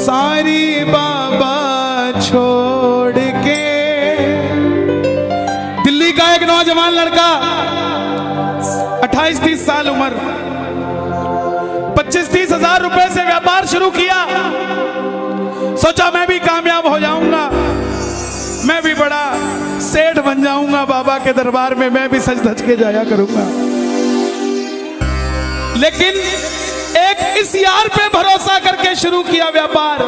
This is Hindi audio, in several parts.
सारी बाबा छोड़ के। दिल्ली का एक नौजवान लड़का 28-30 साल उम्र, 25-30 हजार रुपए से व्यापार शुरू किया। सोचा मैं भी कामयाब हो जाऊंगा, मैं भी बड़ा सेठ बन जाऊंगा, बाबा के दरबार में मैं भी सज धज के जाया करूंगा। लेकिन एक इस यार पे भरोसा करके शुरू किया व्यापार,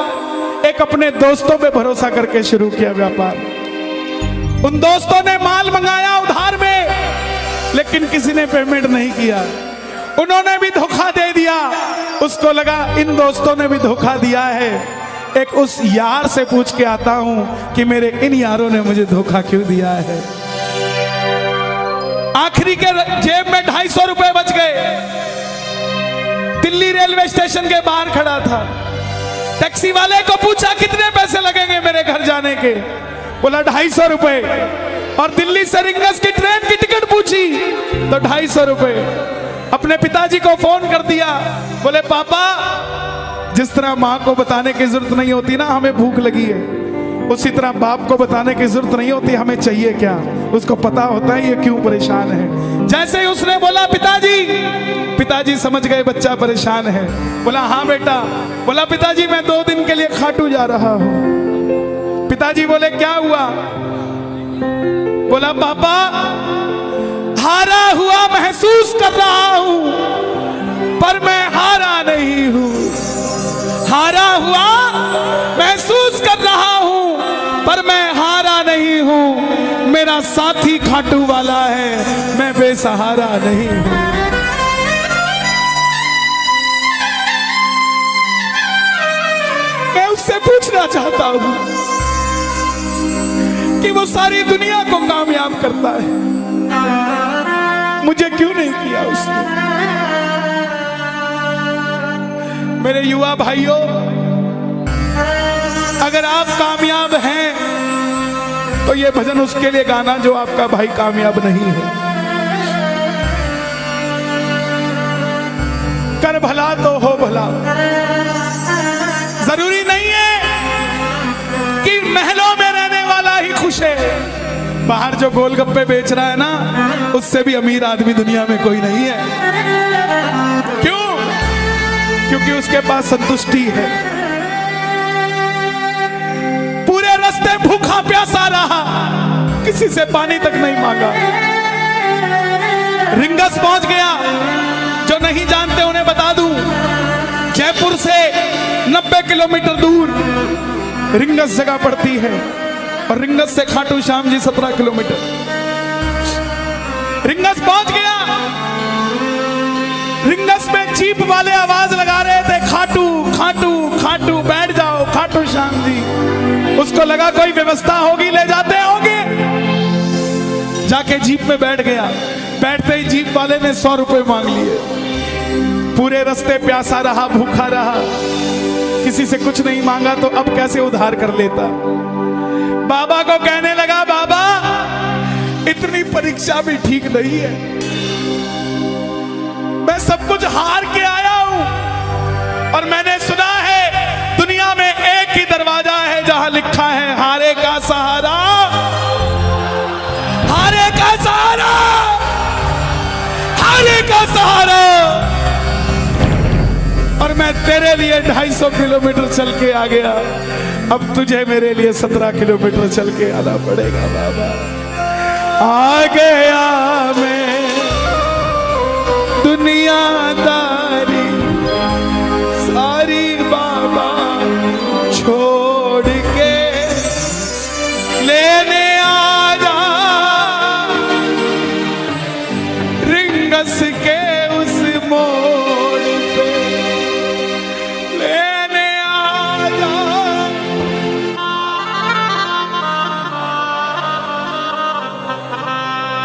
एक अपने दोस्तों पे भरोसा करके शुरू किया व्यापार। उन दोस्तों ने माल मंगाया उधार में, लेकिन किसी ने पेमेंट नहीं किया। उन्होंने भी धोखा दे दिया। उसको लगा इन दोस्तों ने भी धोखा दिया है, एक उस यार से पूछ के आता हूं कि मेरे इन यारों ने मुझे धोखा क्यों दिया है। आखिरी के जेब में 250 रुपए बच गए। दिल्ली रेलवे स्टेशन के बाहर खड़ा था। टैक्सी वाले को पूछा कितने पैसे लगेंगे मेरे घर जाने के, बोला 250 रुपए। और दिल्ली से रिंगस की ट्रेन की टिकट पूछी तो 250 रुपए। अपने पिताजी को फोन कर दिया, बोले पापा, जिस तरह माँ को बताने की जरूरत नहीं होती ना हमें भूख लगी है, उसी तरह बाप को बताने की जरूरत नहीं होती हमें चाहिए क्या, उसको पता होता है ये क्यों परेशान है। जैसे ही उसने बोला पिताजी समझ गए बच्चा परेशान है। बोला हाँ बेटा। बोला पिताजी मैं 2 दिन के लिए खाटू जा रहा हूं। पिताजी बोले क्या हुआ? बोला पापा, हारा हुआ महसूस कर रहा हूं, पर मैं हारा नहीं हूं। हारा हुआ महसूस कर रहा हूं, पर मैं हारा नहीं हूं। मेरा साथी खाटू वाला है, मैं बेसहारा नहीं हूं। मैं उससे पूछना चाहता हूं कि वो सारी दुनिया को कामयाब करता है, मुझे क्यों नहीं किया उसने? मेरे युवा भाइयों, अगर आप कामयाब हैं तो ये भजन उसके लिए गाना जो आपका भाई कामयाब नहीं है। कर भला तो हो भला। जरूरी नहीं है कि महलों में रहने वाला ही खुश है। बाहर जो गोलगप्पे बेच रहा है ना, उससे भी अमीर आदमी दुनिया में कोई नहीं है। क्यों? क्योंकि उसके पास संतुष्टि है। पूरे रास्ते भूखा प्यासा रहा, किसी से पानी तक नहीं मांगा। रिंगस पहुंच गया। जो नहीं जानते उन्हें बता दूं, जयपुर से 90 किलोमीटर दूर रिंगस जगह पड़ती है, और रिंगस से खाटू श्याम जी 17 किलोमीटर। रिंगस पहुंच गया। रिंगस में जीप वाले आवाज लगा रहे थे, खाटू खाटू खाटू, बैठ जाओ खाटू श्याम जी। उसको लगा कोई व्यवस्था होगी, ले जाते होंगे। जाके जीप में बैठ गया। बैठते ही जीप वाले ने 100 रुपए मांग लिए। पूरे रास्ते प्यासा रहा, भूखा रहा, किसी से कुछ नहीं मांगा तो अब कैसे उधार कर लेता। बाबा को कहने लगा, बाबा इतनी परीक्षा भी ठीक नहीं है, मैं सब कुछ हार के आया हूं, और मैंने सुना है दुनिया में एक ही दरवाजा है जहां लिखा है हारे का सहारा, हारे का सहारा, हारे का सहारा। और मैं तेरे लिए 250 किलोमीटर चल के आ गया, अब तुझे मेरे लिए 17 किलोमीटर चल के आना पड़ेगा। बाबा आ गया मैं दुनियादारी सारी बाबा छोड़ के, लेने आ जा रिंगस के उस मोड़ पे, लेने आ जा।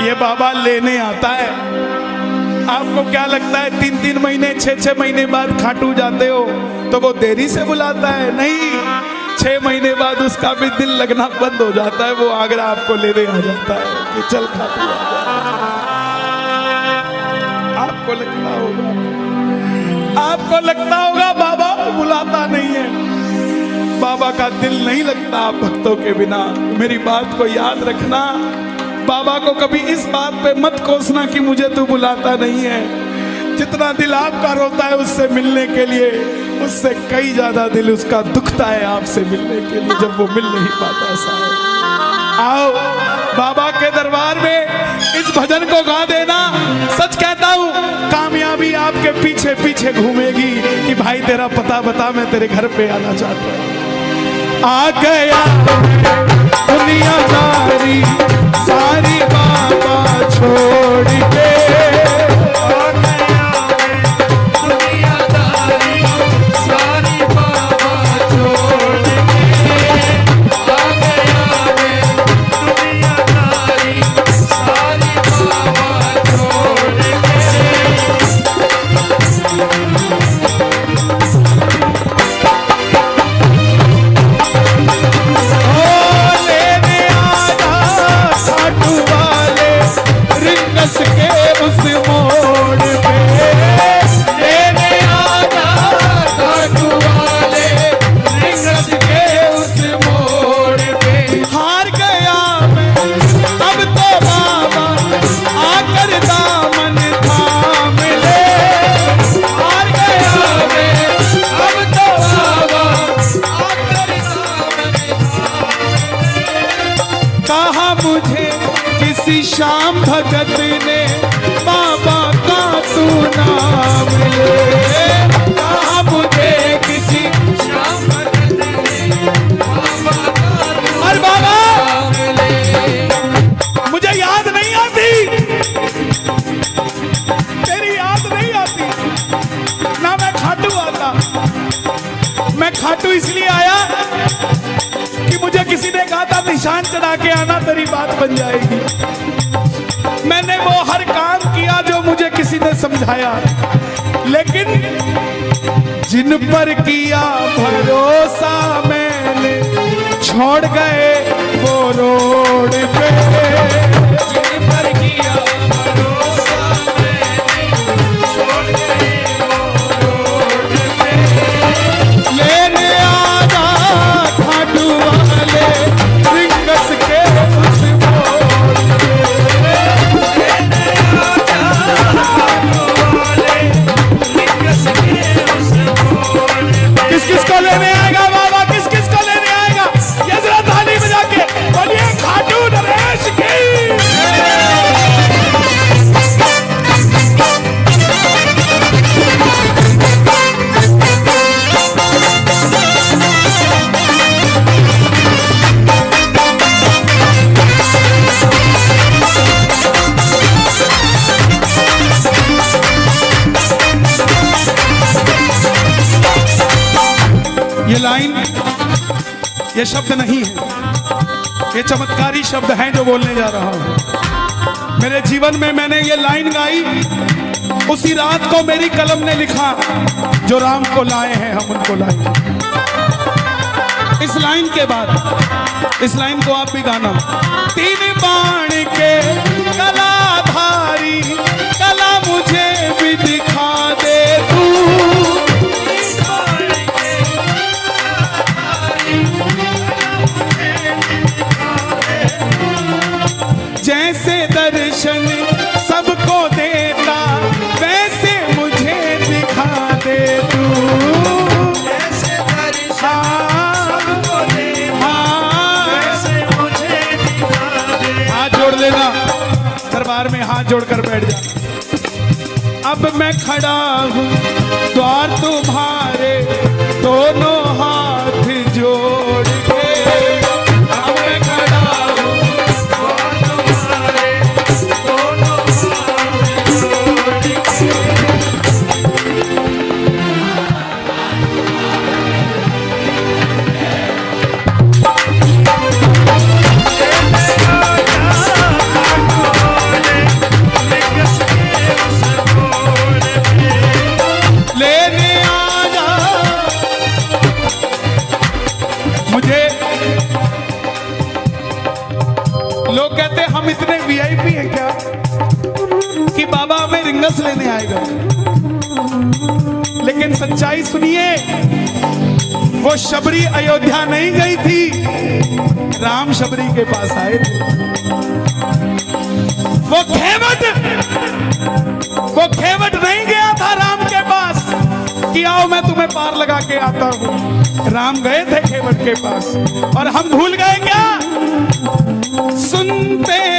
ये बाबा लेने आता है। आपको क्या लगता है 3-3 महीने 6-6 महीने बाद खाटू जाते हो तो वो देरी से बुलाता है? नहीं, 6 महीने बाद उसका भी दिल लगना बंद हो जाता है। वो आगरा आपको लेने आ जाता है कि चल खाटू आ जा। आपको लगता होगा बाबा बुला दिल नहीं लगता आप भक्तों के बिना। मेरी बात को याद रखना, बाबा को कभी इस बात पे मत कोसना कि मुझे तू बुलाता नहीं है। जितना दिल आपका रोता है उससे मिलने के लिए, उससे कई ज्यादा दिल उसका दुखता है आपसे मिलने के लिए, जब वो मिल नहीं पाता। साहब आओ बाबा के दरबार में इस भजन को गा देना। सच कहता हूँ कामयाबी आपके पीछे पीछे घूमेगी कि भाई तेरा पता बता, मैं तेरे घर पे आना चाहता हूँ। आ गया दुनियादारी सारी बाबा छोड़ के, श्याम भगत ने बाबा का तू नाम ले, कहा मुझे किसी श्याम भगत ने बाबा का तू नाम ले। मुझे याद नहीं आती, तेरी याद नहीं आती ना, मैं खाटू आता। मैं खाटू इसलिए आया कि मुझे किसी ने कहा था निशान चढ़ा के आना, तेरी बात बन जाएगी। मैंने वो हर काम किया जो मुझे किसी ने समझाया, लेकिन जिन पर किया भरोसा मैंने छोड़ गए वो रोड पे। जिन पर किया भरोसा मैंने छोड़ गए वो रोड पे। लेने आजा खाटू वाले रिंगस के उस मोड़ पे। किस किस को लेने आएगा बाबा, किस किस को लेने आएगा? ये जरा ताली बजा के बोलिए खाटू नरेश की। ये लाइन, ये शब्द नहीं है, ये चमत्कारी शब्द हैं जो बोलने जा रहा हूं। मेरे जीवन में मैंने ये लाइन गाई, उसी रात को मेरी कलम ने लिखा, जो राम को लाए हैं हम उनको लाए। इस लाइन के बाद, इस लाइन को आप भी गाना। तीन बाण के कलाधारी कला मुझे भी दिखा दे तू, जैसे दर्शन सबको देता वैसे मुझे दिखा दे तू। जैसे दर्शन सबको देता वैसे मुझे दिखा दे। हाथ जोड़ लेना, दरबार में हाथ जोड़कर बैठ जा। अब मैं खड़ा हूँ द्वार तुम्हारे दोनों हाथ जोड़ के। अब मैं खड़ा हूँ हम इतने वीआईपी हैं क्या कि बाबा हमें रिंगस लेने आएगा। लेकिन सच्चाई सुनिए, वो शबरी अयोध्या नहीं गई थी, राम शबरी के पास आए थे। वो खेवट नहीं गया था राम के पास कि आओ मैं तुम्हें पार लगा के आता हूं। राम गए थे खेवट के पास। और हम भूल गए क्या? सुनते